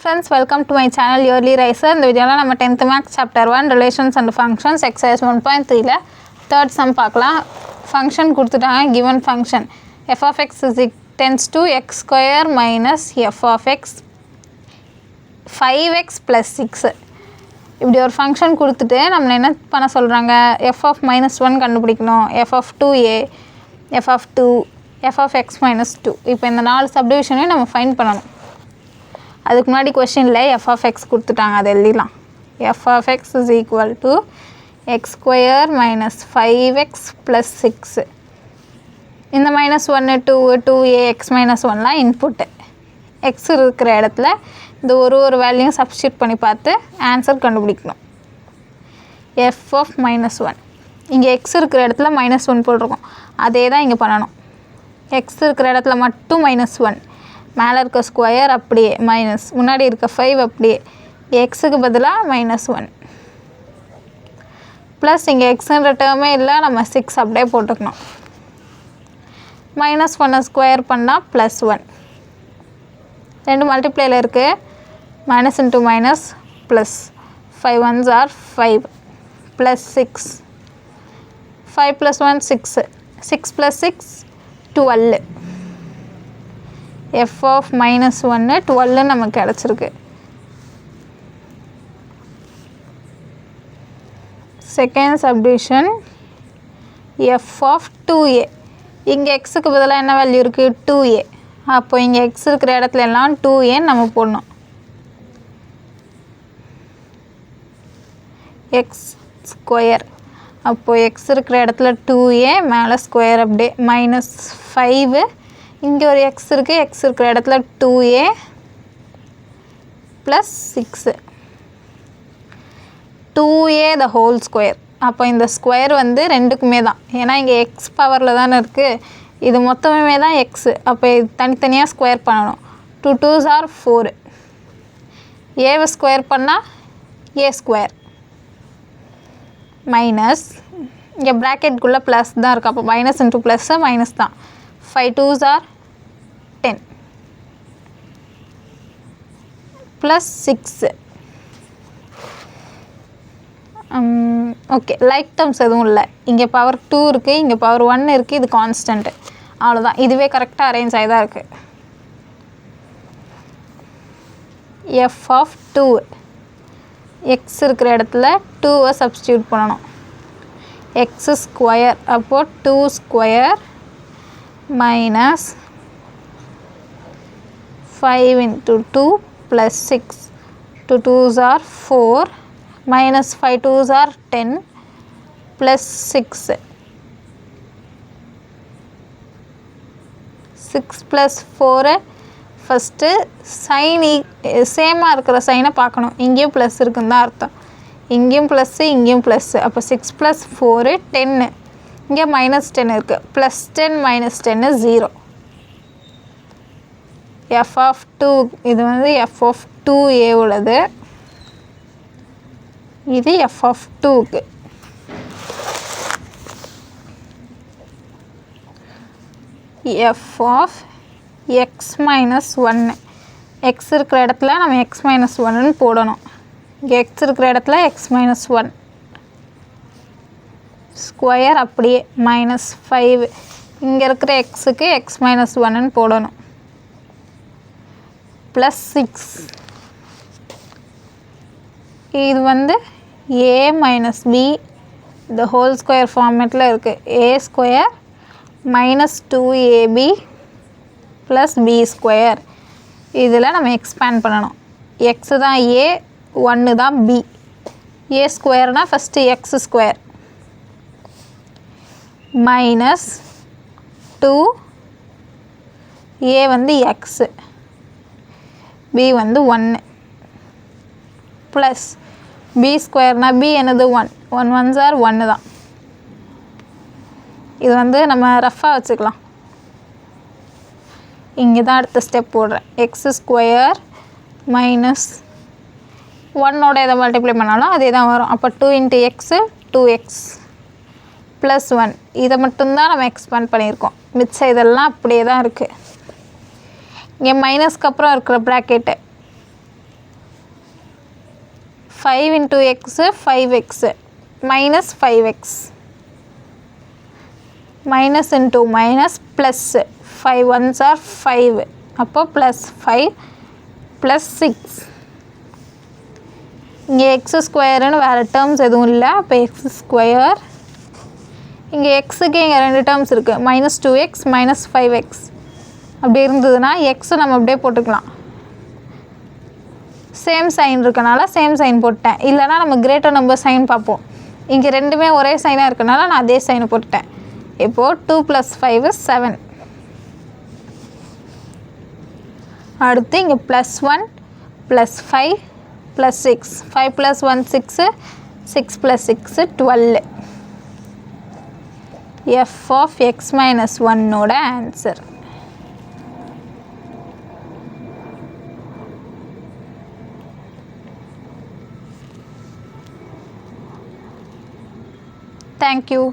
Friends, welcome to my channel Yearly Riser. இந்த வீடியோல நம்ம 10th Maths Chapter 1 Relations and Functions Exercise 1.3ல third sum பார்க்கலாம். Function கொடுத்துட்டாங்க. Given function f of x tends to x square minus f of x 5x plus 6. இப்படி ஒரு function கொடுத்துட்டு நம்ம என்ன பண்ண சொல்கிறாங்க, f of minus 1 கண்டுபிடிக்கணும், f of 2a, f of 2, f of x minus 2. இப்போ இந்த 4 சப்டிவிஷனையும் நம்ம ஃபைண்ட் பண்ணணும். அதுக்கு முன்னாடி கொஸ்டினில் f of x கொடுத்துட்டாங்க, அதை எழுதிடலாம். f of x is equal to x square minus 5x plus 6. இந்த minus 1, 2, 2a, x minus 1லாம் இன்புட்டு. x இருக்கிற இடத்துல இந்த ஒரு வேல்யூயும் சப்ஸ்டியூட் பண்ணி பார்த்து ஆன்சர் கண்டுபிடிக்கணும். f of minus 1. இங்கே x இருக்கிற இடத்துல minus 1 போட்டிருக்கோம், அதே தான் இங்கே பண்ணணும். x இருக்கிற இடத்துல மட்டும் minus 1, மேலே இருக்க ஸ்கொயர் அப்படியே மைனஸ், முன்னாடி இருக்க 5 அப்படியே, எக்ஸுக்கு பதிலாக மைனஸ் 1 ப்ளஸ் இங்கே எக்ஸுன்ற டேர்மே இல்லை, நம்ம 6 அப்படியே போட்டுக்கணும். மைனஸ் 1 ஸ்கொயர் பண்ணால் ப்ளஸ் 1, ரெண்டு மல்டிப்ளேயில் இருக்குது, minus into minus plus, 5 1s are 5 plus 6, 5 + 1 6, 6 + 6 12. f of minus 1 12 நமக்கு கிடச்சிருக்கு. Second subdivision f of 2a. இங்கே எக்ஸுக்கு பதிலாக என்ன வேல்யூ இருக்குது, 2a. அப்போ இங்கே எக்ஸ் இருக்கிற இடத்துல எல்லாம் 2a நம்ம போடணும். எக்ஸ் ஸ்கொயர், அப்போது எக்ஸ் இருக்கிற இடத்துல 2a, மேலே ஸ்கொயர் அப்படியே மைனஸ் 5. இங்கே ஒரு x இருக்குது, x இருக்கிற இடத்துல 2a plus 6, 2a the whole square. அப்போ இந்த ஸ்கொயர் வந்து ரெண்டுக்குமே தான், ஏன்னா இங்கே x பவரில் தானே இருக்குது, இது மொத்தமே தான் x. அப்போ இது தனித்தனியாக ஸ்கொயர் பண்ணணும். 2 2s are 4, ஏவை ஸ்கொயர் பண்ணால் a ஸ்கொயர் மைனஸ், இங்கே ப்ராக்கெட்குள்ளே ப்ளஸ் தான் இருக்குது, அப்போ மைனஸ் இன்ட்டு ப்ளஸ்ஸு மைனஸ் தான். 5 2s are 10 plus 6. Okay, like terms எதுவும் இல்லை, இங்கே பவர் 2 இருக்குது, இங்கே பவர் 1 இருக்குது, இது கான்ஸ்டன்ட்டு, அவ்வளோதான். இதுவே கரெக்டாக அரேஞ்ச் ஆகி தான் இருக்குது. f of 2, x இருக்கிற இடத்துல 2-வை சப்ஸ்டியூட் பண்ணணும். x ஸ்கொயர், அப்போது 2 square minus 5 into 2 plus 6, 2 2s are 4, minus 5 2s are 10 plus 6, 6 plus 4. First sign சேமாக இருக்கிற சைனை பார்க்கணும், இங்கேயும் ப்ளஸ் இருக்குன்னு தான் அர்த்தம், இங்கேயும் ப்ளஸ்ஸு இங்கேயும் ப்ளஸ்ஸு, அப்போ 6 + 4 10, இங்கே மைனஸ் 10 இருக்குது, ப்ளஸ் 10 மைனஸ் 10 0. f of 2, இது வந்து f of 2a உள்ளது, இது f of 2க்கு. f of x minus 1, x இருக்கிற இடத்துல நம்ம x minus 1ன்னு போடணும். இங்கே x இருக்கிற இடத்துல x minus 1 ஸ்கொயர் அப்படியே மைனஸ் 5, இங்கே இருக்கிற எக்ஸுக்கு x minus 1ன்னு போடணும். ப்ளஸ் 6, இது வந்து a minus b the whole square ஃபார்மேட்டில் இருக்குது. a square minus 2ab plus b square, இதில் நம்ம எக்ஸ்பேண்ட் பண்ணணும். எக்ஸு தான் a, 1 தான் b. a ஸ்கொயர்னால் first x square minus 2, a வந்து எக்ஸு, b வந்து 1 ப்ளஸ் b ஸ்கொயர்னால் b என்னது 1, 1 1s are 1 தான். இது வந்து நம்ம ரஃபாக வச்சுக்கலாம். இங்கே தான் அடுத்த ஸ்டெப் போடுறேன். எக்ஸ் ஸ்கொயர் மைனஸ் 1ஓட எதை மல்டிப்ளை பண்ணாலும் அதே தான் வரும். அப்போ 2 into x 2x ப்ளஸ் 1, இதை மட்டும்தான் நம்ம எக்ஸ்பேண்ட் பண்ணியிருக்கோம், மிச்சம் இதெல்லாம் அப்படியே தான் இருக்குது. இங்கே மைனஸ்க்கு அப்புறம் இருக்கிற bracket 5 into x 5x minus 5x minus into minus plus 5 ones are 5 அப்போ plus 5 plus 6 இங்கே எக்ஸ் ஸ்கொயருன்னு வேறு டேர்ம்ஸ் எதுவும் இல்லை அப்போ எக்ஸ் ஸ்கொயர் இங்கே எக்ஸுக்கு இங்கே 2 டேர்ம்ஸ் இருக்குது -2x -5x அப்படி இருந்ததுன்னா எக்ஸை நம்ம அப்படியே போட்டுக்கலாம் சேம் சைன் இருக்கனால சேம் சைன் போட்டேன் இல்லைனா நம்ம கிரேட்டர் நம்பர் சைன் பார்ப்போம் இங்கே ரெண்டுமே ஒரே சைனாக இருக்கனால நான் அதே சைனை போட்டுட்டேன் இப்போது 2 + 5 is 7 அடுத்து இங்கே +1 +5 +6 5 + 1 6 6 + 6 12 f of x minus 1 ஓட ஆன்சர் Thank you.